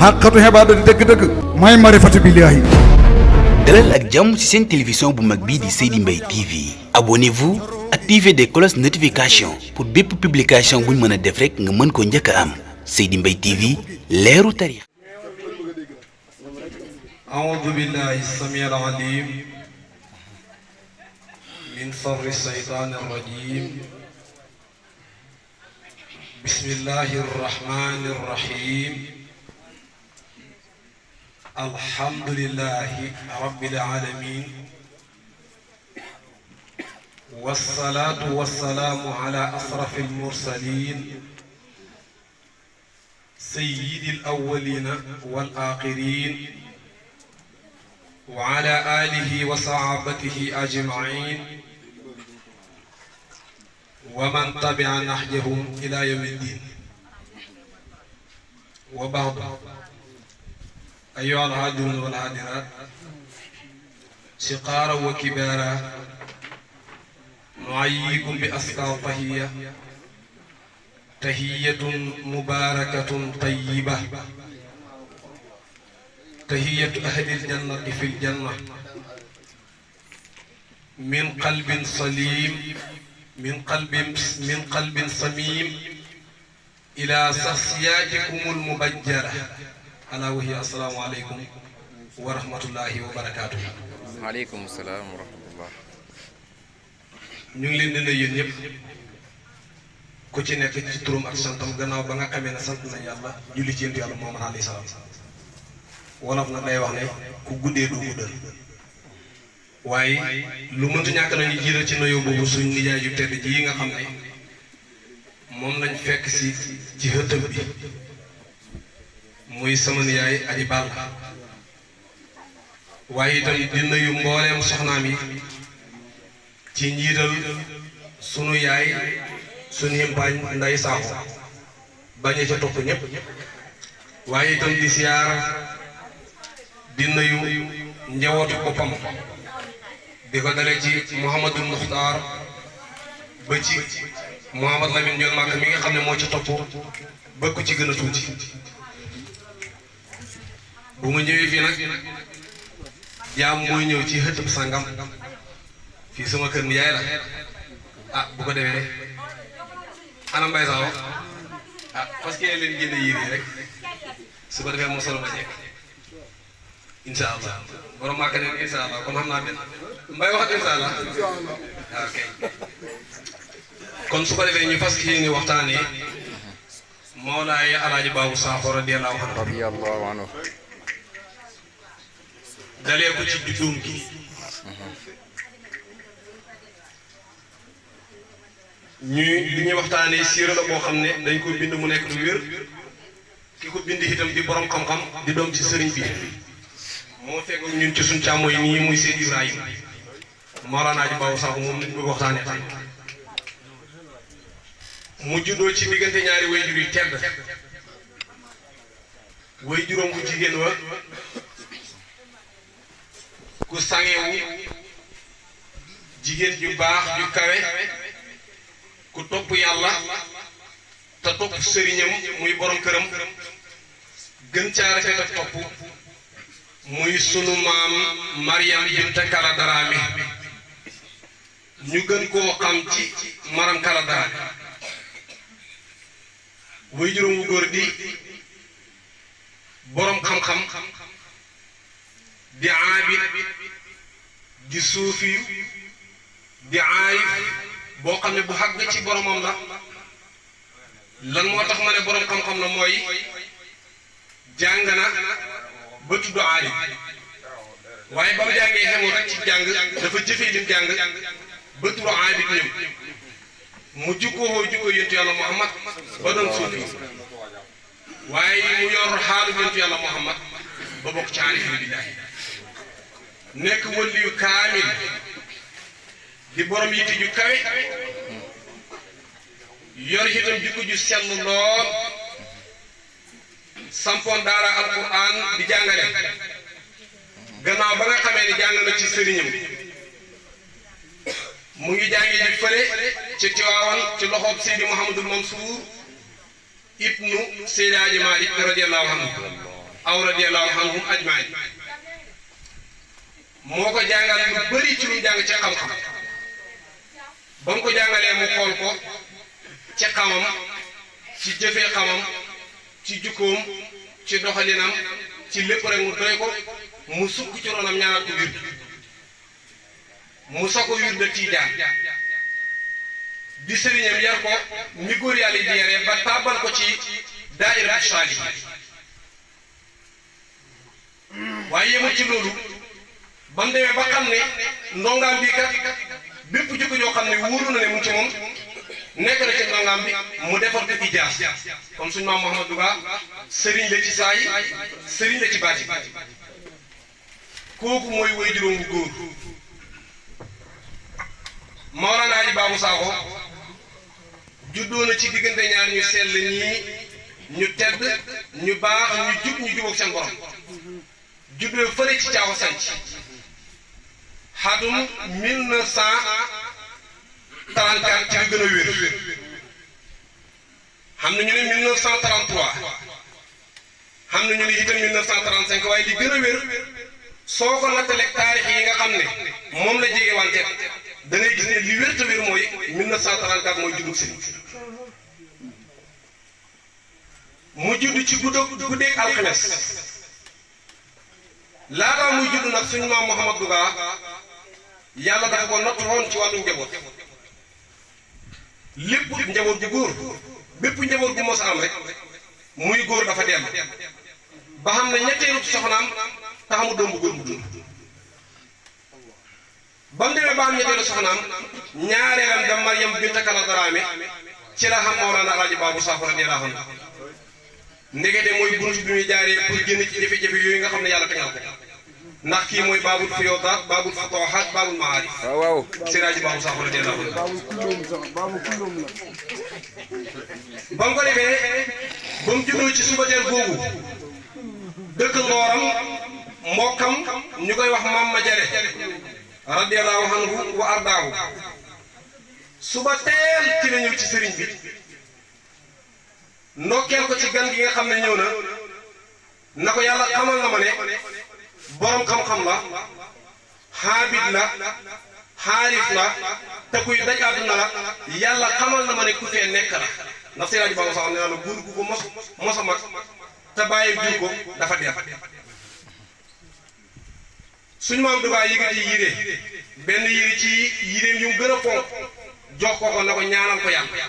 xaqatu xibaadati dëgg-dëgg mooy marifatu billaahi. dalal ak jàmm ci seen télévision bu mag bii di Seydi Mbaye TV. abonnez-vous activez des cloches notification pour bépp publication buñ mën a def rek nga mën ko njëkk a am. Seydi Mbaye TV leeru tarix. أعوذ بالله السميع العليم من شر الشيطان الرجيم بسم الله الرحمن الرحيم الحمد لله رب العالمين والصلاة والسلام على أشرف المرسلين سيد الأولين والآخرين وعلى آله وصحابته أجمعين ومن تبع نهجهم إلى يوم الدين وبعد أيها الحاضرون والحاضرات صغارا وكبارا نحييكم بأزكى تحية تحية مباركة طيبة تحية أهل الجنة في الجنة من قلب سليم من قلب سميم إلى شخصياتكم المبجلة ألا وهي السلام عليكم ورحمة الله وبركاته. وعليكم السلام ورحمة الله. ñu ngi leen di nuyu yéen ñëpp ku ci nekk ci turam ak santam gannaaw ba nga xamee ne sant nañ yàlla julli ci yéen yàlla Muhammad alayhi salaam. wolof nag day wax ne ku guddee du guddal waaye lu mëntu ñàkk nañu jiital ci nuyoo boobu suñ nijaay yu tedd ji yi nga xam ne moom lañ fekk si ci xëtëm bi muy sama nijaay aji bàll waaye itam di nuyu mbooleem soxnaam yi ci njiital sunu yaay sunu yimpaañ nday saaxo bañ a ca topp ñëpp waaye itam di siyaar di nuyu njabootu boppam di ko dalee ci Mouhamadul Muxtaar ba ci Mouhamad Lamine Ndiol Màkk mi nga xam ne moo ci topp ba ku ci gën a tuuti bu ma ñëwee fii nag jaam mooy ñëw ci xëtëb sangam fii sama kër ni yaay la ah bu ko defee ana mbay sax ah parce que leen génne yére rek su ko defee moo solo ma jekk incha allah borom màkk neen incha allah kon xam naa benn mbay waxat incha allah ok kon su ko defee ñu fas yéene waxtaanee Mawlaay Alaaji Baabu Saaxo radiyallahu anhu dalee ko ci juddoom gi li ñuy waxtaanee siira la boo xam ne dañ ko bind mu nekk lu wér ki ko bind itam di borom xam-xam di doom ci sëriñ bi moo fekk ñun ci suñ càmmo yi nii muy Seydi Ibrahima Mawlana Alaaji Baabu Saaxo moom lañ bëgg waxtaanee tey mu juddoo ci diggante ñaari wayjur yi tedd wayjuróom bu jigéen wa ku sangewu jigéen ju baax ju kawe ku topp yàlla te topp sëriñam muy borom këram gën caa rafet ak topp muy sunu maam Mariam Binta Kala Daraame ñu gën koo xam ci Maram Kala Daraame way juróom wu góor di borom xam-xam di aabid di suufi di aarif boo xam ne bu xàgg ci boromam la lan moo tax ma ne borom xam-xam la mooy jàng na ba tudd aarif waaye ba mu jàngee xemul rek ci jàng dafa jëfee lim jàng ba tudd aabid ñëw mu jukkoo yontu yàlla Muhammad ba doon suufi waaye mu yor xaalu yontu yàlla Muhammad ba bokk ci aarif billaahi nekk waliyu kaamil di borom yitte ju kawe yor itam jikko ju sell lool sampoon daara alquran di jàngale gannaaw ba nga xamee ni jàng na ci sëriñam mu ngi jàngi ji fële ci Tiwaawan ci loxoob Seydi Mouhamadul Mansour ibnu Seydi Hadji Malick radiyallahu anhu aw radiyallahu anhum ajmain moo ko jàngal lu bëri ci lu jàng ci xam-xam ba mu ko jàngalee mu xool ko ci xamam ci jëfee xamam ci jukkoom ci doxalinam ci lépp rek mu doy ko mu sukk ci ronam ñaanal ko wird mu soko wird de tiijaan di sëriñam yar ko ni góor yàlla di yaree ba tàbbal ko ci daayira saali waaye yemul ci loolu ba mu demee ba xam ne ndongaam bi kat bépp jikko yoo xam ne wóoru na ne mu ci moom nekk na ci ndongaam bi mu defar ko ijaas comme suñu maam Mouhamadou Ba sëriñ la ci saa yi sëriñ la ci baati kooku mooy woy juróom bu góor Mawlana Aji Babou Sakho juddoo na ci diggante ñaar ñu sell ñii ñu tedd ñu baax ñu jub ñu jubóog seen borom juddoo fële ci Caaxo Sanc xatum 1934 ci li gën a wér xam na ñu ne 1933 xam na ñu ne itam 1935 waaye li gën a wér soo ko nattaleeg taarix yi nga xam ne moom la jege wante da ngay gis ne li wér te wér mooy 1934 mooy juddug sëriñ mu judd ci guddeeg alxames laataa muy judd nag suñu maam Mouhamadou Ba yàlla dafa ko natt woon ci wàllu njaboot lépp njaboot bu góor bépp njaboot bu mos a am rek muy góor dafa dellu ba xam ne ñetteelu soxnaam taxamu doom bu góor bu dund ba mu demee ba am ñetteelu soxnaam ñaareelam da Mariam Binta Kala Daraame ci la xam Mawlana Alaaji Babou Sakho radiyallaahu anhu ndegete mooy bunt bi muy jaaree pour génn ci jafe-jafe yooyu nga xam ne yàlla tegal ko ndax kii mooy baabul fiyootaat baabul futuuhaat baabul maarif waaw Siraaji Babou Sakho radiyallaahu anhu ba mu ko defee ba mu juddoo ci subateel googu dëkk Ngooram mbokkam ñu koy wax Maam ma Jare radiyallaahu anhu wa ardaahu suba teel ci la ñëw ci sëriñ bi ndokkeel ko ci gan gi nga xam ne ñëw na ko yàlla xamal na ma ne borom xam-xam la xaabit la xaarif la te kuy daj àdduna la yàlla xamal na ma ne ku fee nekk la ndax Siraaji Babou Sakho nee naa la góor gu ko mos a mag te bàyyi jur ko dafa dem suñu maam du baa yëgati yére benn yére ci yéreem yu mu gën a fonk jox ko na ko ñaanal ko yàlla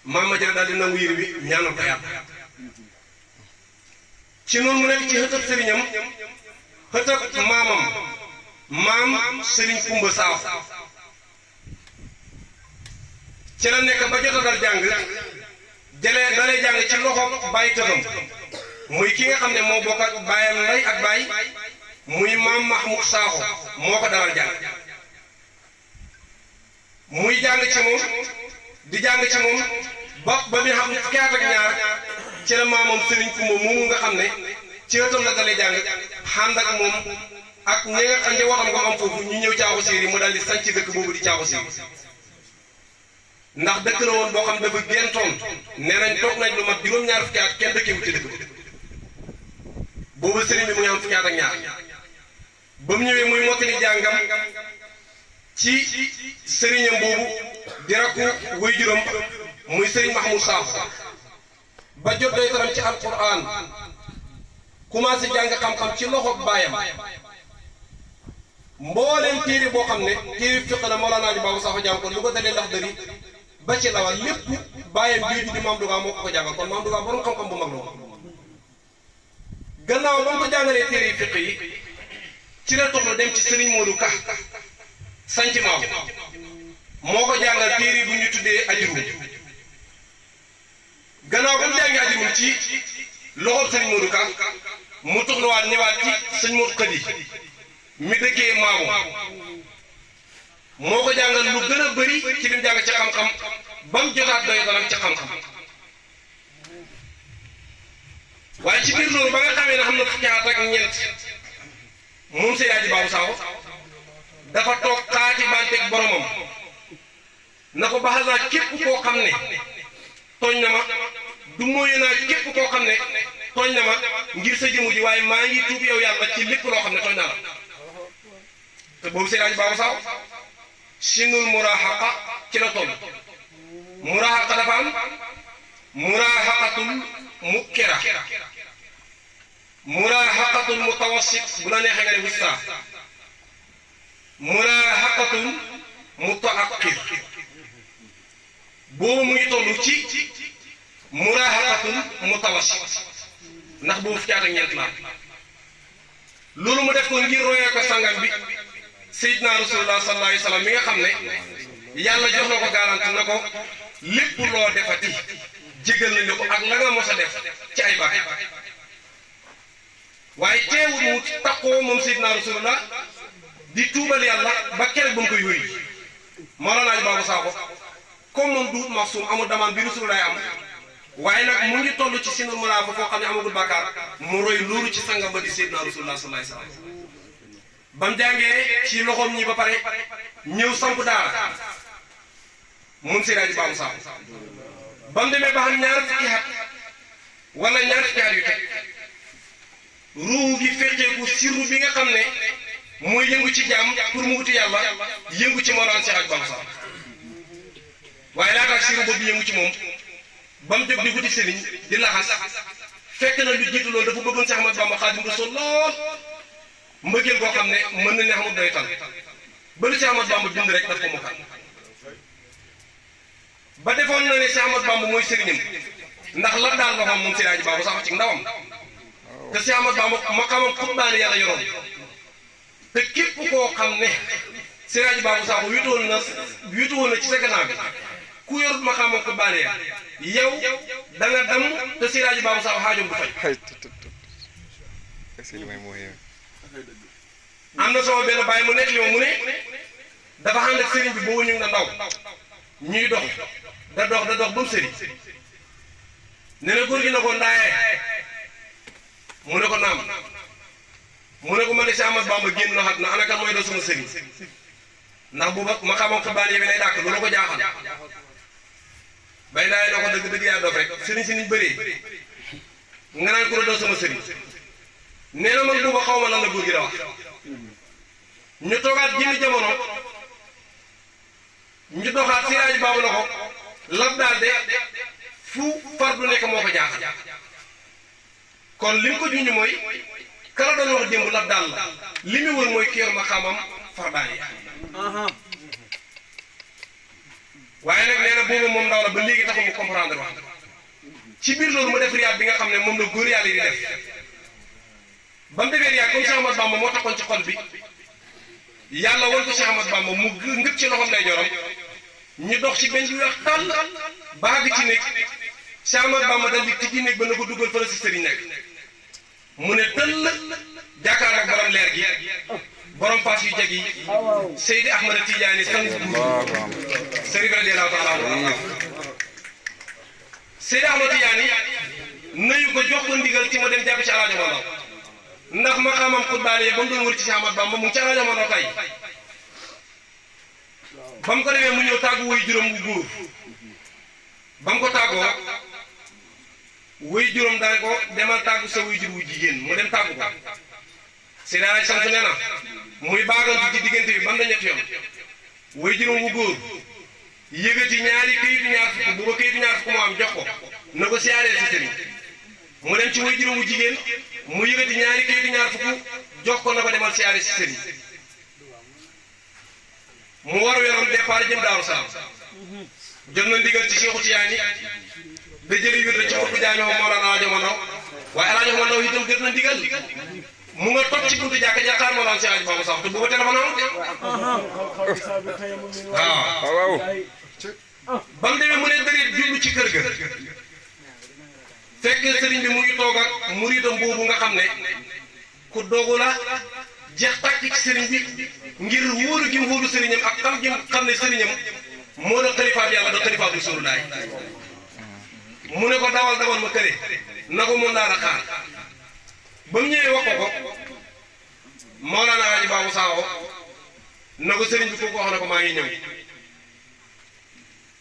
maam ma jëre daal di nangu yére bi ñaanal ko yàlla ci noonu mu nekk ci xëtëb sëriñam xëtëb maam sëriñ Kumba Sakho ci la nekk ba jot a dal jàng dalee jàng ci loxo bàyyi tëxam muy ki nga xam ne moo bokk ak bàyyam ndey ak baay muy maam Mahmoud Sakho moo ko dalal jàng muy jàng ci moom di jàng ci moom ba mi xam fukki at ak ñaar ci la maamam Serigne Kumba moomu nga xam ne ci ëttam la dalee jàng ànd ak moom ak ñi nga njabootam ko am foofu ñu ñëw Caaxo Séeri mu daal di sanc dëkk boobu di Caaxo Séeri ndax dëkk la woon boo xam dafa géntoon nee nañ toog nañ lu mat juróom-ñaar fukki at kenn dëkkewu ci dëkk boobu sëriñ bi mu ngi am fukki at ak ñaar ba mu ñëwee muy mottali jàngam ci sëriñam boobu di rakku waajuram muy sëriñ Mahmoud Sakho ba jot doy taram ci alquran commencé jàng xam-xam ci loxo baayam mbooleem téere boo xam ne téere fiq la Mawlana Aji Babou Sakho jàng ko lu ko dalee Laxdari ba ci lawal lépp baayam jooju di Maam Duga moo ko jàngal kon Maam Duga borom xam-xam bu mag la gannaaw ba mu ko jàngalee téere fiq yi ci la toxlu dem ci Serigne Modou Ka sanc maaw moo ko jàngal téere bu ñu tuddee ajrum gannaaw ba mu jàngee ajrum ci loxol Serigne Modou Ka mu toxluwaat ñëwaat ci sëñ Modou Khady mi dëkkee maamu moo ko jàngal lu gën a bëri ci lim jàng ci xam-xam ba mu jotaat doy dalam ci xam-xam waaye ci biir loolu ba nga xamee ne xam na fukki at ak ñeent moom Seydi Aji Babou Sakho dafa toog xaati banteeg boromam na ko baxal naa képp koo xam ne tooñ na ma du mooyu naa képp koo xam ne tooñ na ma ngir sa jëmu ji waaye maa ngi tuub yow yàlla ci lépp loo xam ne tooñ naa la te boobu Seydi Hadji Babou Sakho sinul muraahaqa ci la toll muraahaqa dafa am muraahaqatul mukkira muraahaqatul mutawassit bu la neexee nga def wusta muraahaqatul mutaaqqir boobu mu ngi toll ci muraahaqatul mutawassit ndax boobu fukki at ak ñeent la loolu mu def ko ngir royee ko sangam bi Seydina Rasulullah sallallahu alayhi wa sallam mi nga xam ne yàlla jox na ko garanti na ko lépp loo defati jégal nañ la ko ak la nga mos a def ci ay baax waaye teewul mu takkoo moom Seydina Rasulullah di tuubal yàlla ba keroog ba mu koy wéy Mawlana Hadji Babou Sakho comme moom duut maxsuum amul damaan bi Rasulullah am waaye nag mu ngi toll ci sinul muraafa foo xam ne amagul bàkkaar mu roy loolu ci sangam ba di Seydina Rasulullah sallallahu alayhi wa sallam ba mu jàngee ci loxoom ñi ba pare ñëw samp daara moom Seydi Hadji Babou Sakho ba mu demee ba xam ñaar fukki at wala ñaar fukki at yu teg ruuhu gi fekkeeku sirru bi nga xam ne mooy yëngu ci jaam pour mu wuti yàlla yëngu ci Mawlana Seydi Hadji Babou Sakho waaye laataak sirru boobu yëngu ci moom ba mu jóg di wuti sëriñ di laxas fekk na lu jiitu loolu dafa bëggoon Cheikh Ahmadou Bamba Xaadimu Rasuul lool mbëggeel koo xam ne mën na ne xamul doy tal ba lu Cheikh Ahmadou Bamba bind rek daf ko mokkal ba defoon na ne Cheikh Ahmadou Bamba mooy sëriñam ndax la daan loxoom moom Seydi Hadji Babou Sakho ci ndawam te Cheikh Ahmadou Bamba maqaamam xutbaane yàlla yoroon te képp koo xam ne Seydi Hadji Babou Sakho wiitu woon na ci sa gannaaw bi ku yorut maqaamam xutbaane ya yow da nga dem te Seydi Hadji Babou Sakho xaajoom du fay. am na sama benn bàyyi mu nekk li ma mu ne dafa ànd ak sëriñ bi boobu ñu ngi na ndaw ñuy dox da dox ba mu sëriñ ne na góor gi na ko ndaayee mu ne ko naam mu ne ko man de si Ahmadou Bamba génn na xat na ana kan mooy doon sama sëriñ ndax booba ma xamoon ko baan yi lay dàkk loolu ko jaaxal bay ndaayee na ko dëgg yaa dof rek sëriñ si niñ bëree nga naan ko la doon sama sëriñ nee na man booba xaw ma lan la góor gi da wax ñu toogaat jënd jamono ñu doxaat Seydi Hadji Babou na ko lab daal de fu fardu nekk moo ko jaaxal kon li mu ko junj mooy kala doon wax démb lab daal la li mu wër mooy kéer ma xamam fardaan yi waaye nag nee na boobu moom ndaw la ba léegi taxul mu comprendre wax ci biir loolu mu def riyaat bi nga xam ne moom la góor yàlla yi di def ba mu defee riyaat comme Cheikh Ahmadou Bamba moo taxoon ci xol bi yàlla won ko Cheikh Ahmadou Bamba mu ngëp ci loxoom lay joram ñu dox ci benn bi weex tàll baag ci nekk Cheikh Ahmadou Bamba dal di tijji néeg ba na ko dugal fële si sëriñ nekk mu ne tëll jàkkaarloo ak borom leer gi borom paas yu jeg yi Seydi Ahmada Tidiane sang buur sëriñ radiyallahu taala anhu Seydi Ahmada Tidiane nayu ko jox ko ndigal ci ma dem jàpp ci alaajo Mandaw ndax ma xamam xutbaane ba mu doon wër ci Cheikh Ahmadou Bamba mu ngi ci alaajo Mandaw tey ba mu ko demee mu ñëw tàggu woy juróom bu góor ba mu ko tàggoo woy juróom daan ko demal tàggu sa woy jur wu jigéen mu dem tàggu ko si daal sant nee na muy baagantu ci diggante bi bam na ñetti yoon woy juróom bu góor yëgati ñaari këyitu ñaar fukk bu ba këyitu ñaar fukk mu am jox ko na ko siyaaree si sëriñ mu dem ci woy juróom bu jigéen mu yëgati ñaari këyitu ñaar fukk jox ko na ko demal siyaaree si sëriñ mu war weeroon départ jëm Daaru Salaam jot na ndigal ci Seexu Tijaani da jëli wér la ci xutbu jaañoo Mawlana Alaaji Mandaw waaye Alaaji Mandaw itam jot na ndigal mu nga toog ci buntu jàkka ja xaar Mawlana Seydi Hadji Babou Sakho te booba téléphone amul de waaw ba mu demee mu ne bëri jublu ci kër ga fekk sëriñ bi mu ngi toog ak muriitam boobu nga xam ne ku dogu la jeex tàkk ci sëriñ bi ngir wóoru gi mu wóoru sëriñam ak xam gi xam ne sëriñam moo doon xalifaat yàlla doon xalifaat Rasulullaah mu ne ko dawal ma këre na ko mun daal a xaar ba mu ñëwee wax ko Mawlana Hadji Babou Sakho na ko sëriñ bi kooku wax na ko maa ngi ñëw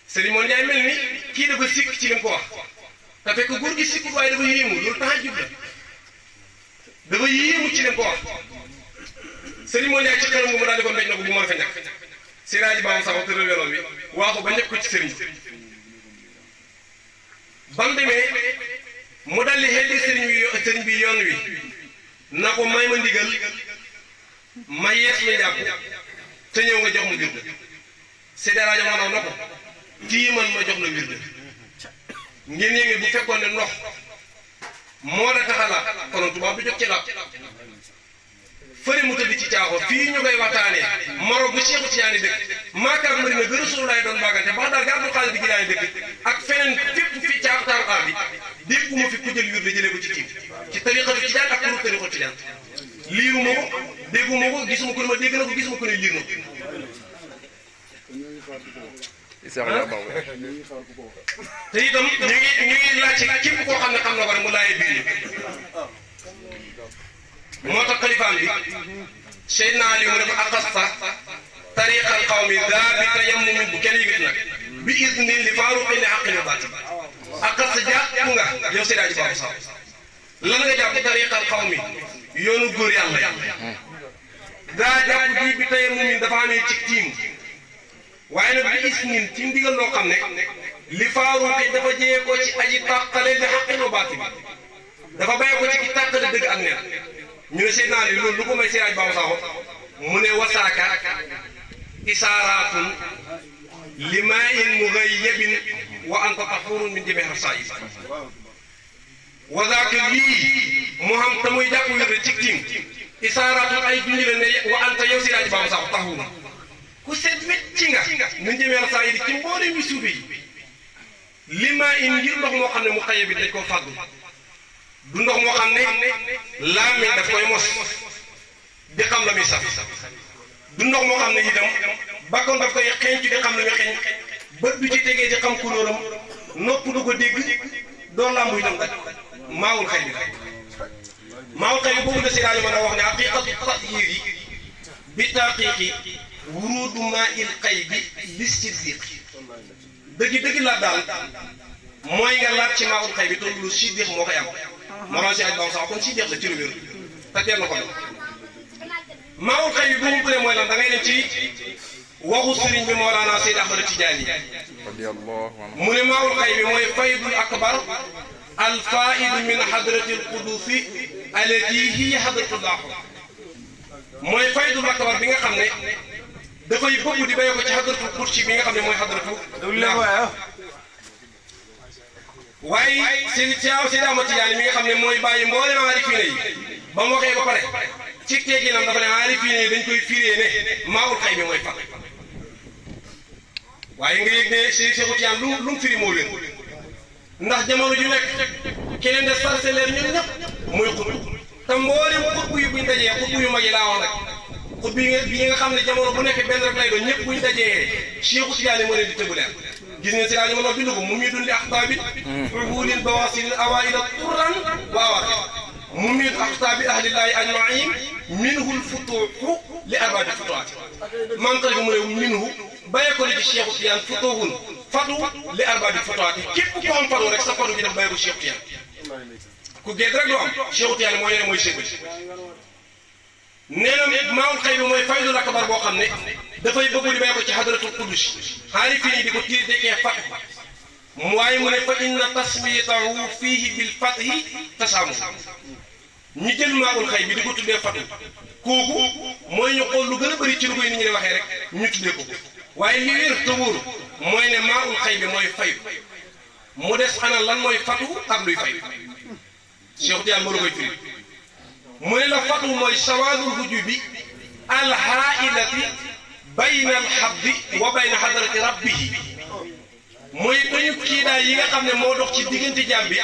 sëriñ moom Njaay mel ni kii dafa sikk ci li mu ko wax te fekk góor gi sikkut waaye dafa yéemu loolu tax a jub la dafa yéemu ci leen ko wax sëriñ moo ñaay ci xelam nga mu daal di ko mbéj na ko bu mën a fa ñàkk si raaji baam sax tëral weloon bi waaxu ba ñëpp ko ci sëriñ bam demee mu daldi xelli sëriñ bi yoon wi na ko may ma ndigal ma yees lu njàpp te ñëw nga jox ma wird Seydi Alaaji Maanaam na ko tiimal ma jox la wird ngeen yéege bu fekkoon ne ndox moo la taxalaat konoon tubaab du jot ci laab fëri mu tëdd ci caaxo fii ñu koy waxtaanee Maroc bu Cheikhu Tijaani dëkk maakaar Madina gën a Rasulullaay doon baagante ba daal ga Abdul Xaadir di Jilaani dëkk ak feneen fépp fi caaxtaaru aar bi dégguma fi ku jël wird jëlee ko ci tiim ci tariqatu Tijaan ak turu tariqatu Tijaan liiruma ko dégguma ko gisuma ko ne ma dégg na ko gisuma ko ne liir na ko te itam ñu ngi laaj ci képp koo xam ne xam na ko rek mu laajee biir moo tax xalifaam bi Seydina Ali mu ne ko aqasta tariqal qawmi daa bi tayammum bu kenn yëgati nag bi idnin li faaruqin li haqqin wa baatil aqasta jàpp nga yow Seydi Aji Baabu Saw lan nga jàpp tariqal qawmi yoonu góor yàlla daa jàpp bii bi tayammum dafa amee ci tiim waaye nag bi isnin ci ndigal loo xam ne li faaruqi dafa jëyee ko ci aji tàqale li haqqin wa baatil dafa bàyyi ko ci ki tàqale dëgg ak neen ñu ne Seydina Ali loolu lu ko may Seydi Aji Baabu Saw mu ne wasaaka isaaraatun limaa'in mughayyabin wa anta tahurun min jamii'i rasaa'il wazaaka lii mu xam te muy jàpp wér ci tiim isaaraatun ay junj la ne wa anta yow Seydi Aji Baabu Saw tahurun ku set wecci nga min jamii'i rasaa'il ci mboolem mi suufe yi limaa'in ngir ndox moo xam ne mu xaye bi dañ koo fàggu du ndox moo xam ne làmmiñ daf koy mos di xam la muy saf du ndox moo xam ne itam bakkoon daf koy xeeñ ci di xam la muy xeeñ bët du ci tegee di xam couleuram nopp du ko dégg doo làmbu itam kat maawul xëy bi maawul xëy bi boobu la Seydi mën a wax ne haqiiqatu tathiir yi bi taqiiqi wuruudu maa il xëy bi lissiddiq dëgg la daal mooy nga laaj ci maawul xëy bi te lu siddiq moo koy am moo tax Seydi Aji Baabu Saw kon siddiq la ci lu wér te teel na ko maawul xëy bi bu mu bëree mooy lan da ngay dem ci waxu sëriñ bi Mawlaana Seydi Ahmad Tijaani mu ne maawul xëy bi mooy faydul akbar al faidu min hadratil qudusi allati hiya hadratullah mooy faydul akbar bi nga xam ne dafay bëgg di béy ko ci hadratul kursi bi nga xam ne mooy hadratu waaye Seydi Ahmad Tijaani mi nga xam ne mooy bàyyi mboolem aarifiina yi ba mu waxee ba pare ci teeginam dafa ne aarifiina yi dañ koy firee ne maawul xëy bi mooy fat waaye nga yëg ne Seexu Tijaan lu mu firi moo leen ndax jamono ju nekk keneen de sarse leen ñun ñëpp mooy xutbu te mboolem xutbu yu buñ dajee xutbu yu mag yi laa wax nag xutbu yi nga xam ne jamono bu nekk benn rek lay doon ñëpp buñ dajee Seexu Tijaan yi moo leen di tëbu leen gis ngeen si rajo ma bindu ko mu miidun li axtaabi fuhuulin bawaasilin awaa'ila turran wa awaaxir mu miidu axtaabi ahlillaahi ajmaïn minhul futuuxu li arbaabi futuuxaat maam tari mu ne minhu bàyyi ko li ci Cheikhu Tijaan futuuxun fatu li arbaabi futuuxaat képp ku am fatu rek sa fatu gi daf bàyyi ko Cheikhu Tijaan ku géej rek doo am Cheikhu Tijaan mooy yene mooy Cheikh bi nee na maawul xëy bi mooy faydul akbar boo xam ne dafay bëgg di bàyyi ko ci hadratul qudus aarifiin yi di ko tiir dekee fat waaye mu ne fa inna tasmiyatahu fiihi bil fathi tasaamu ñu jël maawul xëy bi di ko tuddee fatu kooku mooy ñu xool lu gën a bëri ci lu koy nit ñi di waxee rek ñu tuddee ko waaye li wér te wóor mooy ne maawul xëy bi mooy fayu mu des ana lan mooy fatu ak luy fayu Cheikh Tijaan moo la koy firi mu ne la fatu mooy sawaadul hujubi alhaailati bayna alhabdi wa bayna hadrati rabbihi mooy dañu kiidaay yi nga xam ne moo dox ci diggante jaam bi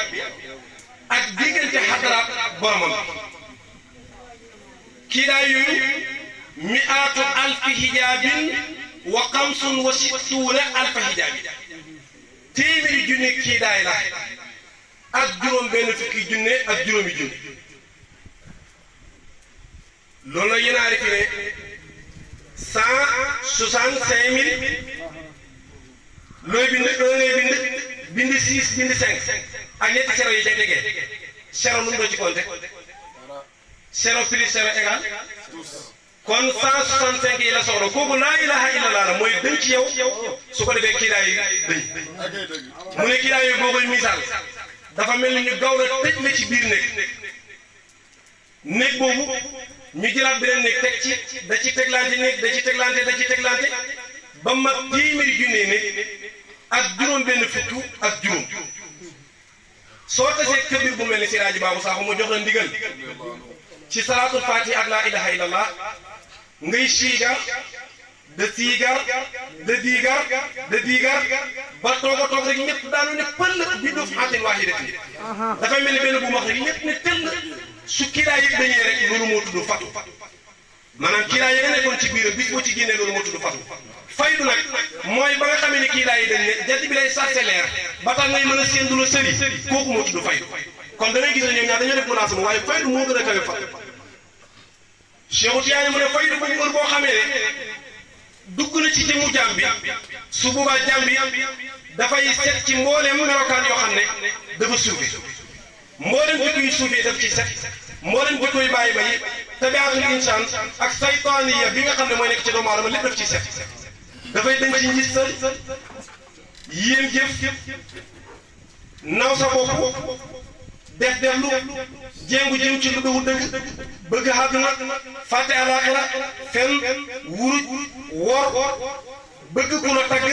ak diggante hadraat boromam kiidaay yooyu mi'aatu alfi hijaabin wa xamsun wa sittuuna alfa hijaabin téeméeri junne kiidaay la ak juróom benn fukki junne ak juróomi junne loolu la yéen a arrêté ne 165 000 looy bind 1 ngay bind 6 bind 5 ak ñetti sero yi cay tegee sero lu mu doon ci compter 0 plus 0 égale kon 165 yi la soxla kooku laa ilaha illallah la mooy dëñ ci yow su ko defee kiiraay yi dëñ mu ne kiiraay yooyu boo koy misaal dafa mel ni ñu gaaw la tëj la ci biir néeg boobu ñu jëlaat beneen néeg teg ci da ci teglante néeg da ci teglante ba mat téeméeri junne néeg ak juróom benn fukk ak juróom soo tasee këbir bu mel ni Siraaji Baabu Sakho mu jox la ndigal ci salaatul faatiha ak laa ilaha illallah ngay siigar de diigar ba toog a toog rek ñëpp daanu ne pël bi doof xaatin waahidatin dafay mel ni benn bu wax rek ñëpp ne tëll su kiiraay yëpp dañee rek loolu moo tudd fatu maanaam kiiraay ya nga nekkoon ci biir bis boo ci génnee loolu moo tudd fatu faydu nag mooy ba nga xamee ne kiiraay yi dañ ne jant bi lay sarse leer ba tax ngay mën a séendu la sëri kooku moo tudd faydu kon da ngay gis ne ñoom ñaar dañoo def munaasaba waaye faydu moo gën a kawe fatu Cheikh Tidiane mu ne faydu bu ñu boo xamee ne dugg na ci jëmmu jaam bi su boobaa jaam bi dafay set ci mboolem melokaan yoo xam ne dafa suufe mboolem jikko yu suufee daf ci set mboolem jikko yu bàyyi bayi tabiatul insaan ak saytaaniya bi nga xam ne mooy nekk ci doomu aadama lépp daf ci set dafay dañ ci njistal yéem jëf naw sa bopp def lu jéngu jëm ci lu dul dëgg bëgg àdduna fàtte alaaxira fen wuruj wor bëgg ku la tagg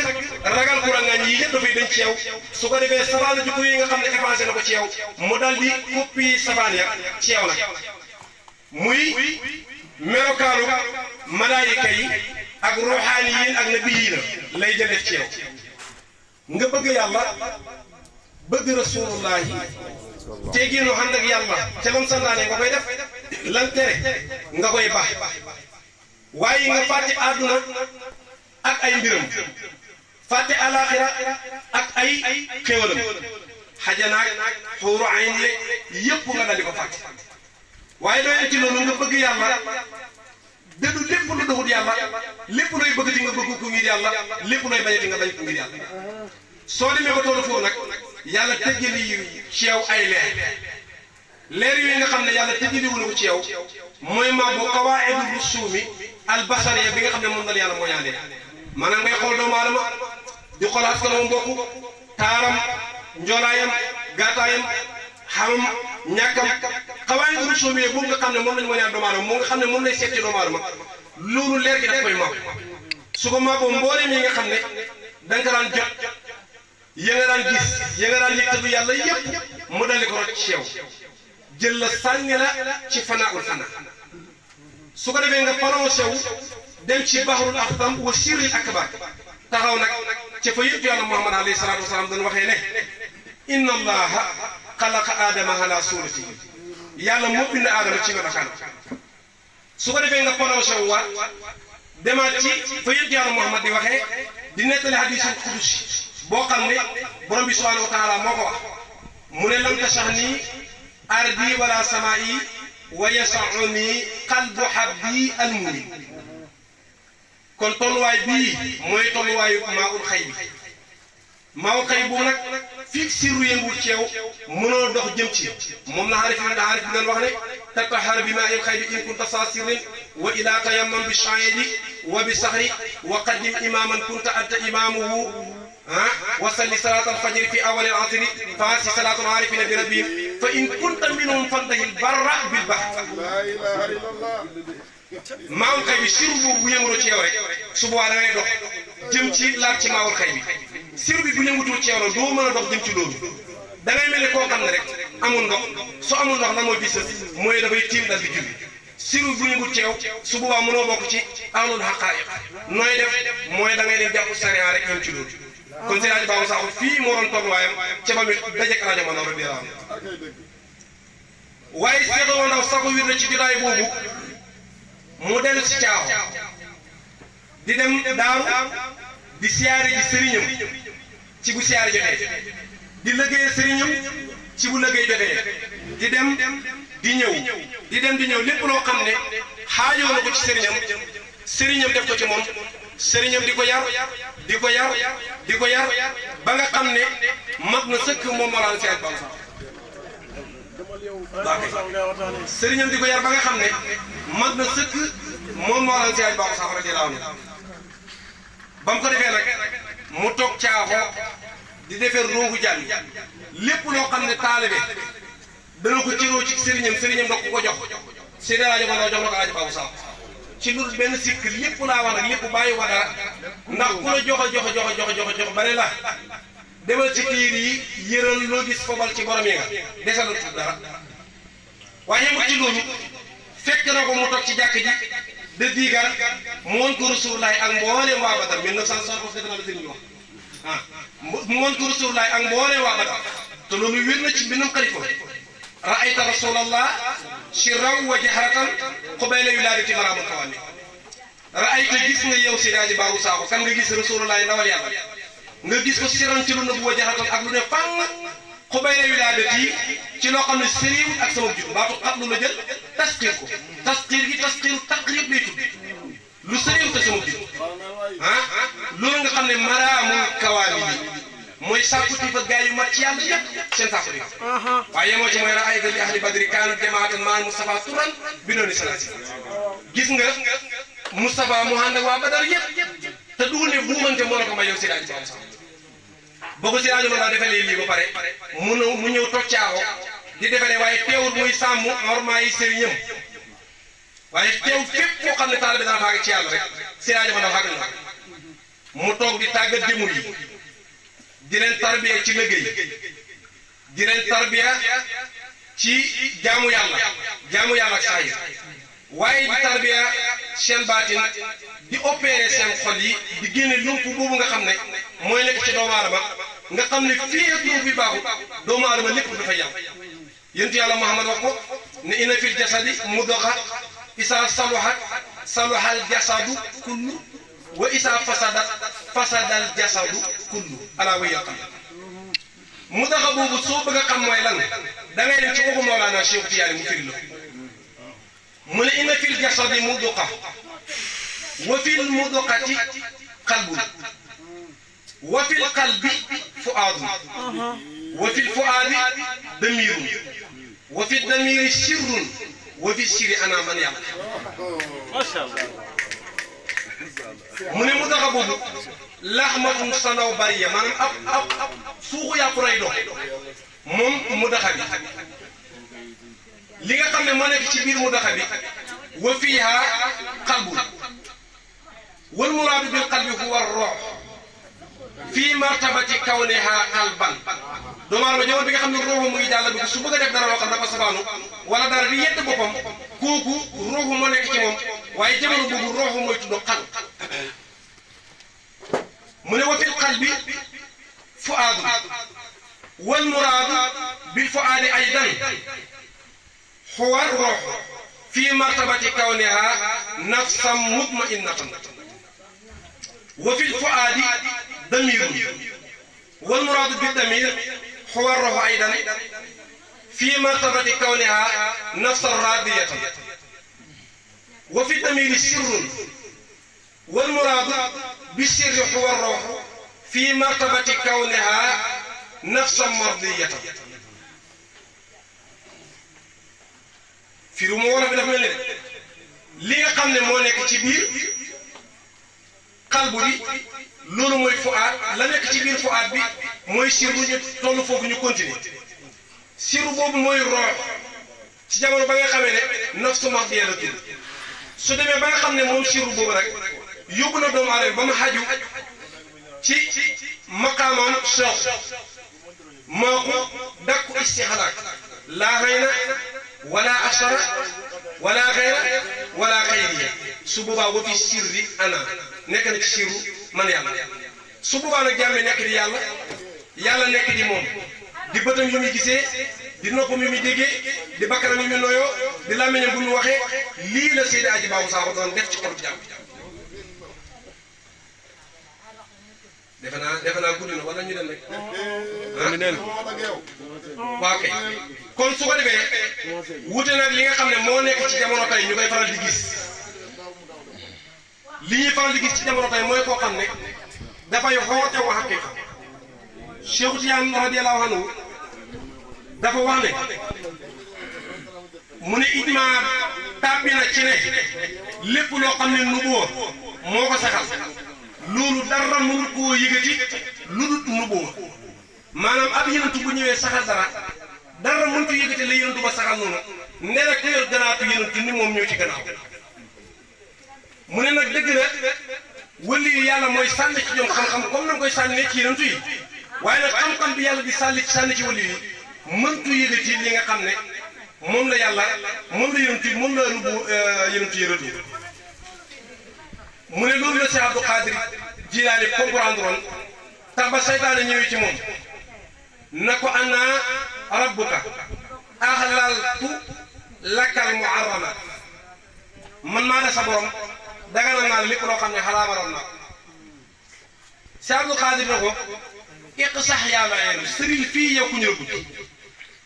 ragal ku la ngañ yi yëpp dafay dañ ci yow su ko defee safaan jikko yi nga xam ne effacé na ko ci yow mu dal di koppi safaan ya ci yow nag muy melokaanu malaayika yi ak ruuxaani yiin ak nabiyiina lay jël def ci yow nga bëgg yàlla bëgg rasulullahi tegginu ànd ak yàlla ca lam santaane nga koy def lan tere nga koy baax waaye nga fàtte àdduna ak ay mbiram fàtte alaaxira ak ay xéwalam xajanaak xuuru ayn yëpp nga dal di ko fàtte waaye doy ci loolu nga bëgg yàlla dëddu lépp lu doxut yàlla lépp looy bëggati nga bëgg ko ngir yàlla lépp looy bañati nga bañ ko ngir yàlla soo demee ba toolu foofu nag yàlla tëjali ci yow ay leer yooyu nga xam ne yàlla tëjali wu na ko ci yow mooy maa bu qawaa'idu rusuumi albasariya bi nga xam ne moom la yàlla moo ñaandee maanaam ngay xool doomu aadama di xool askanam mbokk taaram njoolaayam gàttaayam xamam ñàkkam qawaa'idu rusuumi boobu nga xam ne moom lañ moo ñaan doomu aadama moo nga xam ne moom lay seet ci doomu aadama loolu leer gi daf koy màpp su ko màppoo mbooleem yi nga xam ne da nga ko daan jot ya nga daan gis ya nga daan yëkkatu yàlla yëpp mu daldi ko rocc ci yow jël la sànni la ci fanaa'ul fana su ko defee nga plongé wu dem ci bahrul axdam wa sirril akbar taxaw nag ca fa yëpp yàlla Muhammad alayhi salaatu wasalaam dañ waxee ne inna allaha xalaqa aadama ala suuratihi yàlla moo bind aadama ci melokaan su ko defee nga plongé wu waat demaat ci fa yëpp yàlla Muhammad di waxee di nettali hadiisul qudusi boo xam ne borom bi subhaanahu wa taala moo ko wax mu ne lam tasahni ardi wala samaa'i wa yasauni qalbu habdi almuni kon tolluwaay bii mooy tolluwaayu maa'ul xay bi maa'ul xay boobu nag fii sirru yënguwul ci yow mënoo dox jëm ci moom la xaarif bi doon wax ne tatahhar bi maa'il xay bi in kunta saasirin wa ila tayammam bi shaayidi wa bi saxri wa qaddim imaaman kunta anta imaamuhu وصلي صلاة الفجر في أول العصر فاسي صلاة العارفين بربهم فإن كنت منهم فانتهي البر بالبحر لا إله إلا الله maawul xëy bi siru boobu bu yëngatoo ci yow rek su boobaa da ngay dox jëm ci laaj ci maawul xëy bi siru bi bu yëngatoo ci yow rek doo mën a dox jëm ci loolu da ngay mel ni koo xam ne rek amul ndox su amul ndox lan mooy bis mooy dafay tiim dal di julli siru bu yëngut ci yow su boobaa mënoo bokk ci ahlul haqaa'iq nooy def mooy da ngay dem jàpp sariya rek yem ci loolu kon Seydi Baabu Sakho fii moo doon tolluwaayam ca ba muy dajeeg El Hadj Omar Ndaw radiyallaahu anhu waaye Seydi Omar Ndaw Sakho wir na ci jotaay boobu mu dellu ci caaw di dem daaru di siyaare ji sëriñam ci bu siyaare jotee di liggéey sëriñam ci bu liggéey jotee di dem di ñëw lépp loo xam ne xaajoo na ko ci sëriñam def ko ci moom sëriñam di ko yar ba nga xam ne mat na sëkk moom moo laan Seydi Baabu Sakho sëriñam di ko yar ba nga xam ne mag na sëkk moom moo lan si aj baaxu sax radiyallaahu anhu ba mu ko defee nag mu toog caaxo di defee ruuxu jàmm lépp loo xam ne taalibe dana ko cëroo ci sëriñam da ko jox Seydi Alaaji Omar jox na ko Alaaji Baabu Sakho ci lu benn sikk lépp laa wax nag lépp bàyyi wa dara ndax ku la jox bare la demal ci tiir yi yëral loo gis fobal ci borom yi nga desal tut dara waaye mu ci loolu fekk na ko mu toog ci jàkk ji de diigar mu woon ko Rasulullaay ak mbooleem waa Badar 1960 fekk na la sëriñ bi wax mu woon ko Rasulullaay ak mbooleem waa Badar te loolu wér na ci mbindum xalifa ra'ayta rasulallah sirran wa jahratan qabla wiladati maramul xawaami ra'ayta gis nga yow Seydi Hadji Babou Sakho kan nga gis Rasulullaay ndawal yàlla nga gis ko sirran ci lu nëbb wa jahratan ak lu ne fang qabla wiladati ci loo xam ne sëriñ ak sama jur baatu xatlu la jël tasxiir ko tasxiir gi tasxiiru taqrib lay tudd lu sëriñ te sama jur loolu nga xam ne maramul xawaami mooy sàkkuti fa gaa yu mat ci yàlla yëpp seen sàkkuti waaye moo ci mooy ra'ayta li ahli badri kaanu jamaatan maa Moustapha turan bi noonu salaasi gis nga Moustapha mu ànd ak waa Badar yëpp te dugul ne buumante moo la ko may yow Seydi Hadji Babou Sakho boo ko Seydi Hadji Omar defalee lii ba pare mu ñëw toog caaxo di defalee waaye teewul muy sàmm ormaa yi sëriñam waaye teewul fépp foo xam ne taalibe dana fàgg ci yàlla rek Seydi Hadji Omar dafa fàgg na mu toog di tàggat jëmur yi di leen tarbiya ci liggéey di leen tarbiya ci jaamu yàlla ak saa yi waaye di tarbiya seen baatin di opérer seen xol yi di génne lump boobu nga xam ne mooy nekk ci doomu aadama nga xam ne fii ak lump yi baaxul doomu aadama lépp dafay yàqu yonent yàlla Muhammad wax ko ne inna fil jasadi mudgha isaa saluhal jasadu kullu wa isaa fasadal jasadu kullu alaa wa yaqam mu daxa boobu soo bëgg a xam mooy lan da ngay dem ci waxu Mawlaana Cheikh Tiyaani mu firi la mu ne inna fil jasadi mudqa wa fil mudqati qalbun wa fil qalbi fuaadun wa fil fuaadi damirun wa fil damiri sirrun wa fil sirri ana man yàlla masha Allah mu ne mu daxa boobu laxmatun sanaw bariya maanaam ab suuxu yàpp ray dox moom mu daxa bi li nga xam ne moo nekk ci biir mu daxa bi wa fiiha qalbun wal muraadu bil qalbi huwa ruux fii martabati kawniha qalban doomu aadama jamono bi nga xam ne ruuxu mu ngi jàll dugg su bëgg a def dara loo xam dafa safaanu wala dara di yedd boppam kooku ruuxu moo nekk ci moom waaye jamono boobu ruuxu mooy tudd xal mu ne wa fil qalbi fuaadu wal muraadu bil fuaadi aydan huwa ruux fii martabati kawniha nafsan mutma'innatan wa fil fuaadi damirun wal muraadu bi damir huwa ruux aydan fii martabati kawniha nafsan raadiyatan wa fi damiri sirrun wal muraadu bi sirri huwa ruux fii martabati kawniha nafsan mardiyatan firi mu wolof bi dafa mel ne li nga xam ne moo nekk ci biir xalbu bi loolu mooy fuaad la nekk ci biir fuaad bi mooy sirru ñu toll foofu ñu continuer sirru boobu mooy ruux ci jamono ba nga xamee ne nafsu mardiya la tudd su demee ba nga xam ne moom sirru boobu rek yóbbu na doomu aadama ba mu xaju ci maqaamam cheikh moo ko dakku istixlaaq laa xayna wala asara wala xayra wala xayriya su boobaa wa fi sirri ana nekk na ci sirru man yàlla su boobaa nag jàmme nekk di yàlla nekk di moom di bëtam yu muy gisee di noppam yu muy déggee di bakkanam yu muy noyoo di làmmiñam bu muy waxee lii la Seydi Hadji Babou Sakho doon def ci xolub jàmm defe naa gudd na wala ñu dem rek waaw kay kon su ko defee wute nag li nga xam ne moo nekk ci jamono tey ñu koy faral di gis li ñuy faral di gis ci jamono tey mooy koo xam ne dafay xoote wa xaqiqa Cheikh Tidiane radiyallahu anhu dafa wax ne mu ne ijmaa tàbbi na ci ne lépp loo xam ne nubuwa moo ko saxal loolu dara mënul koo yëgati lu dul nubuwa maanaam ab yonent bu ñëwee saxal dara mënut a yëgati la yonent ba saxal noonu ne la ku yor garaatu yonent ni moom ñëw ci gannaaw mu ne nag dëgg la wëli yi yàlla mooy sànni ci ñoom xam-xam comme na nga koy sànnee ci yonent yi waaye nag xam-xam bi yàlla di sànni ci wëli yi mëntu yëgati li nga xam ne moom la yàlla moom la yonent yi moom la rubu yonent yi rëdd mu ne loolu la Cheikh Abdou Khadir Jilaani comprendre woon tax ba seytaane ñëwee ci moom na ko ana rabbuka ahlaltu lakal muharrama man maa da sa borom daganal naa lépp loo xam ne xalaamaroon na Cheikh Abdou Khadir na ko iqsax yaa maayeen sëril fii yow ku ñu rëbb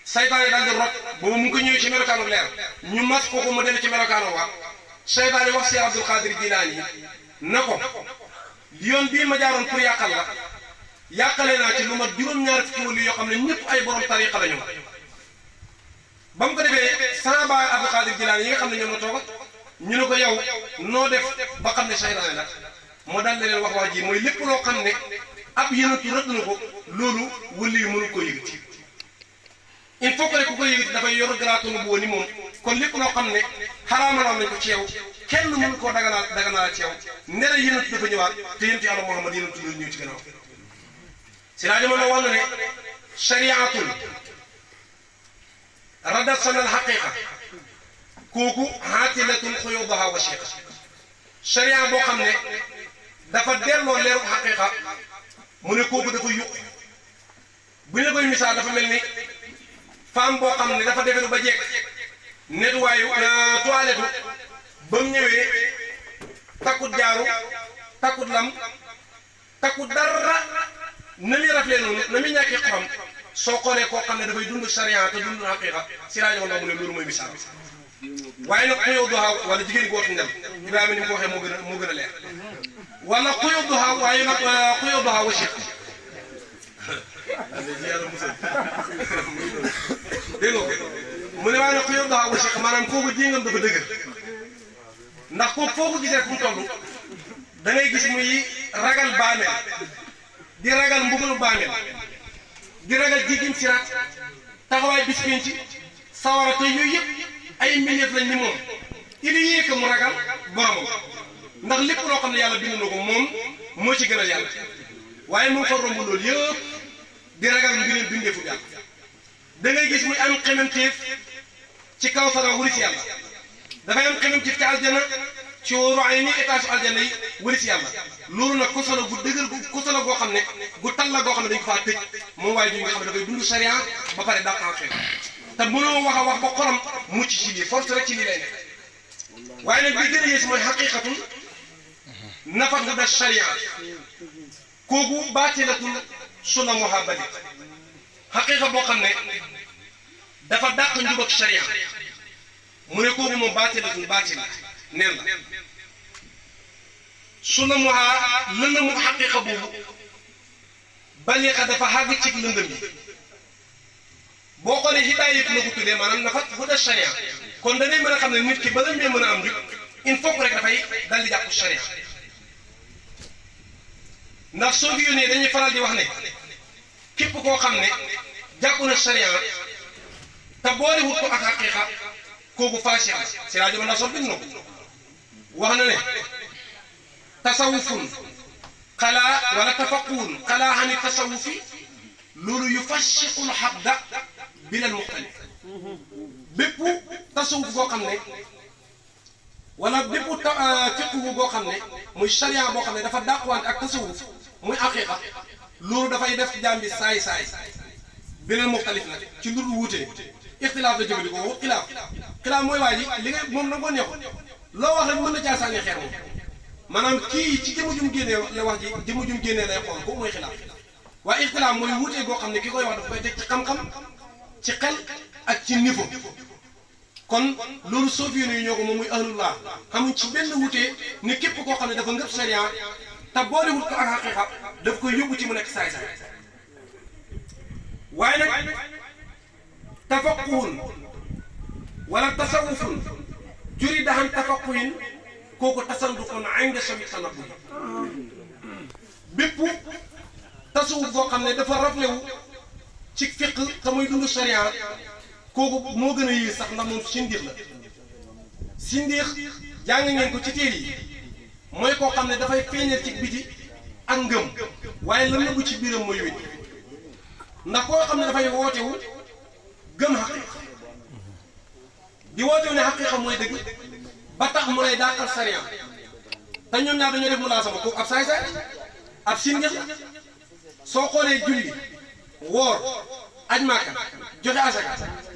seytaane daal di rot boobu mu ngi ko ñëwee ci melokaanu leer ñu mas ko mu dellu ci melokaanu waa seytaane wax Cheikh Abdou Khadir Jilaani na ko yoon bii ma jaaroon pour yàqal la yàqale naa ci lu ma juróom-ñaar fukki wàllu yoo xam ne ñëpp ay borom tariqa la ñu ba mu ko defee sama baay Abdou Khadir Jilaani yi nga xam ne ñoom la toogal ñu ne ko yow noo def ba xam ne seytaane la moo daal leen wax waa ji mooy lépp loo xam ne ab yonent rëdd na ko loolu wàllu yu mënul koo yëgati il faut que rek ku ko yëgati dafay yor garaatu bu woon ni moom kon lépp loo xam ne xaraamaloon nañ ko ci yow kenn mënu koo daganaa ci yow ne la yonent dafa ñëwaat te yonent Yàlla Muhammad yonent loolu ñëw ci gannaaw si laa demoon na wax na ne shariatul radat sanal xaqiqa kooku xaatilatul xuyudaha wa shiqa sharia boo xam ne dafa delloo leeru xaqiqa mu ne kooku dafa yuq bu ñu la koy misaal dafa mel ni femme boo xam ne dafa defaru ba jekk nettoyé toilette ba mu ñëwee takkut jaaru takkut lam takkut dara na muy raflee noonu na muy ñàkkee xorom soo xoolee koo xam ne dafay dund charia te dund xaqiqa si laa ñëwoon mu ne loolu mooy misaal waaye nag xuyoo duhaa wala jigéen góor ndel Ibrahima ni mu ko waxee moo gën a leer wala xuyoo duhaa waaye nag xuyoo duhaa wa shiq dégg nga mu ne waaye nag xuyoo duhaa wa shiq maanaam kooku jéngam dafa dëgër ndax kooku foo ko gisee fu mu toll da ngay gis muy ragal baameel di ragal mbugalu baameel di ragal jéggiin siraat taxawaay bis penc sawara te yooyu yëpp ay mbindeef lañ ni moom il yéeg mu ragal boromam ndax lépp loo xam ne yàlla bind na ko moom moo ci gënal yàlla waaye moom fa romb loolu yëpp di ragal mbindeef bindeefu yàlla da ngay gis muy am xememteef ci kaw sara wuri si yàlla dafay am xememteef ci aljana ci wóoru ay ni étage aljana yi wuri si yàlla loolu nag kosala gu dëgër kosala goo xam ne gu tal la goo xam ne dañ ko faa tëj moom waaye ji nga xam ne dafay dund charia ba pare dàqan xeex te mënoo wax a wax ba xolam mucc ci lii force rek ci lii lay nekk waaye nag bi gën a yées mooy xaqiqatul nafatu da charia kooku baatilatul suna muhabadi xaqiqa boo xam ne dafa dàq njub ak charia mu ne kooku moom baatilatul baatil neen la suna muha lëndëm mu xaqiqa boobu baliqa dafa xàgg ci lëndëm yi boo xoolee hidaayat la ko tuddee maanaam nafat huda charia kon da ngay mën a xam ne nit ki bala ñu mën a am njub il faut que rek dafay dal di jàpp charia ndax soo fi yónnee dañuy faral di wax ne képp koo xam ne jàpp na charia te boolewut ko ak xaqiqa kooku faasiq la si rajo ba ndax soo bind na ko wax na ne tasawufun xalaa wala tafaquun xalaa xani tasawufi loolu yu fashiqul xabda bilal muxtalif bépp tasawuf boo xam ne wala bépp fiqhu boo xam ne muy charia boo xam ne dafa dàqwante ak tasawuf muy aqiqa loolu dafay def jaam bi saay-saay bilal muxtalif nag ci lu dul wuute ixtilaaf la jëfandikoo wut xilaaf mooy waa ji li nga moom nag moo neexul loo wax rek mën na caa sànni xeer moom maanaam kii ci jëmu jum génnee la wax ji jëmu jum génnee lay xool boobu mooy xilaaf waaye ixtilaaf mooy wuutee goo xam ne ki koy wax daf koy teg ci xam-xam ci xel ak ci niveau kon loolu sofiyoon yi ñoo ko moom muy ahlullah xamuñ ci benn wuutee ni képp koo xam ne dafa ngëp sharia te boolewut ko ak xaqiqa daf koy yóbbu ci mu nekk saay-saay waaye nag tafaquhun wala tasawufun juri daxan tafaqquhin kooku tasandukun inda sami tanabbuh bépp tasawuf boo xam ne dafa raflewu ci fiq te muy dund sharia kooku moo gën a yées sax ndax moom sindiix la sindiix jàng ngeen ko ci téere yi mooy koo xam ne dafay feeñal ci biti ak ngëm waaye la nëbbu ci biiram mooy wét ndax koo xam ne dafay wootewu gëm xaqiiqa di wootewu ne xaqiiqa mooy dëgg ba tax mu lay dàqal sariya te ñoom ñaar dañoo def mulaasama kooku ab saay-saay ab sindiix la soo xoolee julli woor aj Màkka joxe asaka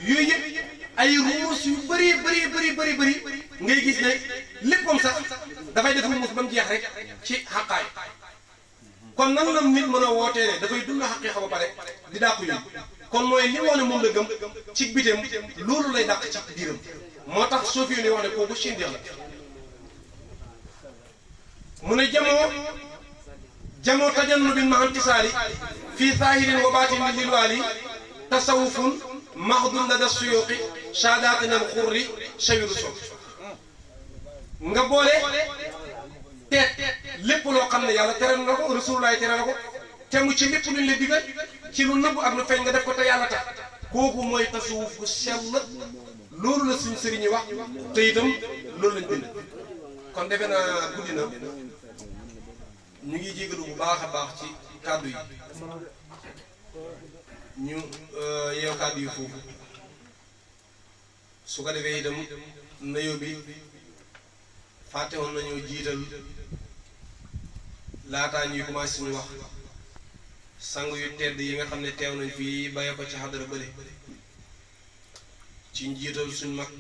yooyu yëpp ay rumus yu bëri ngay gis ne léppam sax dafay def rumus ba mu jeex rek ci xaqaay kon nan la nit mën a wootee ne dafay dund xaqiiqa ba pare di dàqu yooyu kon mooy li wane moom la gëm ci bitam loolu lay dàq ci biiram moo tax soo fi ni wax ne kooku sindiix la mu ne jamoo tajannubin ma antisaali fii zaahirin wa baatinin lil waali tasawufun maxdun lada suyuqi saadatinal xurri sawiru so nga boole teet lépp loo xam ne yàlla tere na ko rasulullaay tere na ko te mu ci lépp luñ la digal ci lu nëbb ak lu feeñ nga def ko te yàlla tax kooku mooy tasawuf bu sell loolu la suñ sëriñ yi wax te itam loolu lañ bind kon defe naa guddi na ñu ngi jégalu bu baax a baax ci kàddu yi ñu yeew kàddu yi foofu su ko defee itam nuyoo bi fàtte woon nañoo jiital laataa ñuy commencé suñu wax sang yu tedd yi nga xam ne teew nañ fii bàyyi ko ci xadara bële ci njiital suñ mag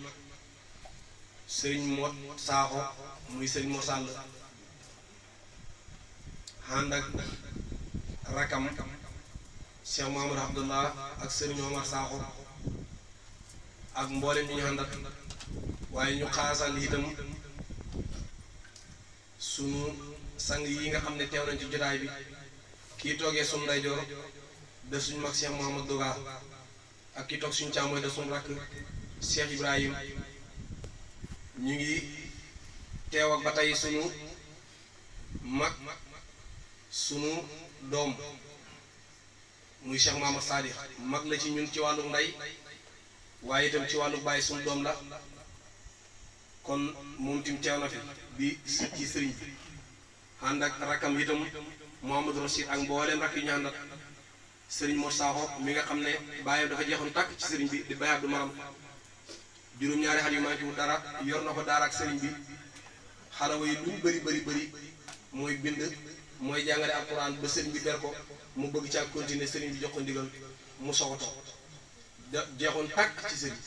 sëriñ Mot Saaxo muy sëriñ Mor Sall ànd ak rakam Cheikh Mamadou Abdullah ak sëriñ Omar Saaxo ak mboolem ñu ñu ànd ak waaye ñu xaasal itam sunu sang yi nga xam ne teew nañ ci jotaay bi kii toogee suñu ndeyjoor de suñu mag Cheikh Mouhamadou Doga ak kii toog suñu càmmooñ de suñu rakk Cheikh Ibrahim ñu ngi teew ak ba tey sunu mag sunu doom muy Cheikh Mamadou Sadiq mag la ci ñun ci wàllu ndey waaye itam ci wàllu bàyyi sunu doom la kon moom tim teew na fi di ci sëriñ bi ànd ak rakkam itam Mouhamadou Rachid ak mbooleem rakk yu ñu ànd ak sëriñ Mor Saaxo mi nga xam ne bàyyam dafa jeexoon tàkk ci sëriñ bi di Baye Abdou Maram juróom-ñaari xat yu manqué wu dara yor na ko daara ak sëriñ bi xalawa yi luñ bëri mooy bind mooy jàngale alquran ba sëriñ bi ber ko mu bëgg ci ak continuer sëriñ bi jox ko ndigal mu soxoto jeexoon tàkk ci sëriñ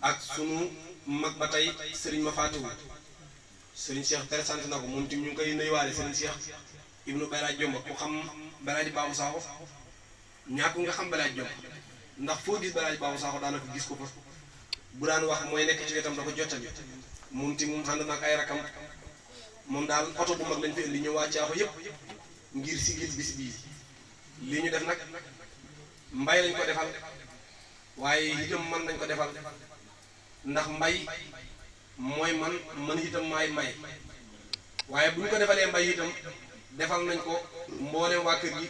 ak sunu mag ba tey sëriñ ma faatiwu sëriñ Cheikh présenté na ko moom tim ñu ngi koy nuyuwaale sëriñ Cheikh ibnu Belaaj Jomba ku xam Belaaj Baabu Saaxo ñàkku nga xam Belaaj Jomba ndax foo gis Belaaj Baabu Saaxo daanaka gis ko fa bu daan wax mooy nekk ci wetam da ko jottali moom tim moom ànd nag ay rakam moom daal oto bu mag lañ fi indi ñu waa Caaxo yépp ngir sigil bis bii li ñu def nag mbay lañ ko defal waaye itam man nañ ko defal ndax mbay mooy man itam maay may waaye bu ñu ko defalee mbay itam defal nañ ko mboolem waa kër gi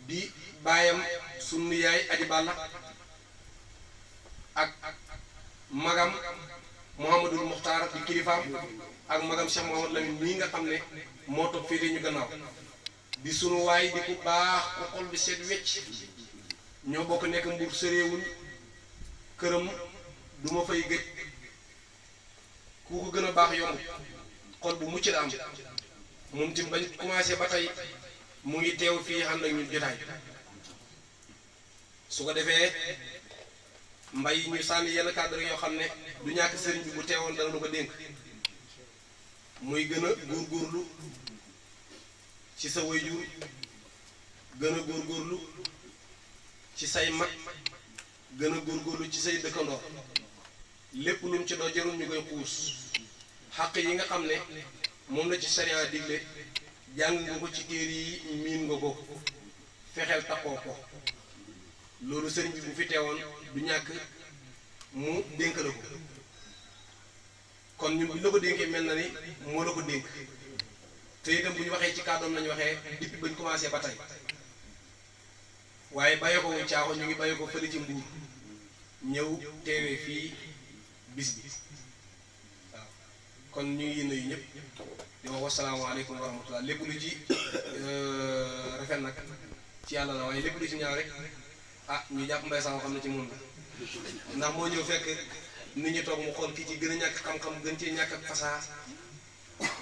di baayam sunu yaay aji balla ak magam Mouhamadul Muxtaar di kilifaam ak magam Cheikh Mouhamad Lamine mii nga xam ne moo toog fii ñu gannaaw di sunu waay di ku baax ku xol bi seet wecc ñoo bokk nekk Mbuur sëreewuñ këram du ma fay gëj ku ko gën a baax yomb xol bu mucc la am moom tim bañ commencé ba tey mu ngi teew fii ànd ak ñun jotaay su ko defee mbay ñu sànni yenn cadre yoo xam ne du ñàkk sëriñ bi bu teewoon dana lu ko dénk muy gën a góorgóorlu ci sa waajur gën a góorgóorlu ci say mag gën a góorgóorlu ci say dëkkandoor lépp lu mu ci doo jarul ñu koy xuus xaq yi nga xam ne moom la ci sariya digle jàng nga ko ci téere yi miin nga ko fexeel taxoo ko loolu sëriñ bi bu fi teewoon du ñàkk mu dénk la ko kon ñun bu ñu la ko dénkee mel na ni moo la ko dénk te itam bu ñu waxee ci kàddoom nañu waxee depuis ba ñu commencé ba tey waaye bàyyee ko wuñ caaxo ñu ngi bàyyee ko fële ci Mbuur ñëw teewee fii bis bi waaw kon ñu ngi nuyu ñëpp di wax wasalaamaaleykum wa rahmatulah lépp lu ci rafet nag ci yàlla la waaye lépp lu ci ñaaw rek ah ñu jàpp mbay sax xam ne ci moom la ndax moo ñëw fekk nit ñi toog mu xool kii ci gën a ñàkk xam-xam gën cee ñàkk ak fasaa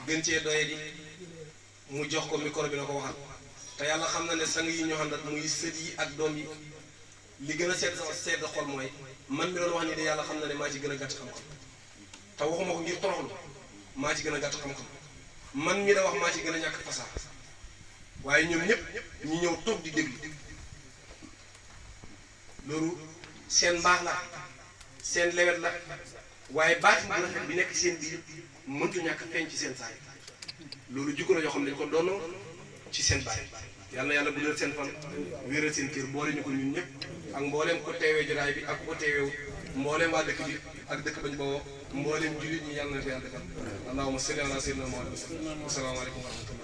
gën cee doye di mu jox ko micro bi na ko waxal te yàlla xam na ne sang yi ñoo xam ne muy sët yi ak doom yi li gën a sedd xol mooy man mi doon wax ni de yàlla xam na ne maa ci gën a gàtt xam-xam te waxuma ko ngir toroxlu maa ci gën a gàtt xam-xam man mi da wax maa ci gën a ñàkk fasaa waaye ñoom ñëpp ñu ñëw toog di déglu loolu seen mbaax la seen lewet la waaye baat bu rafet bi nekk seen biir mëntu ñàkk feeñ ci seen saay loolu jikko la yoo xam ne dañ ko doon ci seen baay yal na yàlla guddal seen fan wéeral seen kër boole ñu ko ñun ñëpp ak mbooleem ko teewee jotaay bi ak ko teeweewu mbooleem waa dëkk bi ak dëkk bañ bawoo mbooleem jullit ñi yàlla na ko yàlla defal allahumma salli ala sayyidina Muhammad wa sallam asalaamaaleykum wa rahmatullah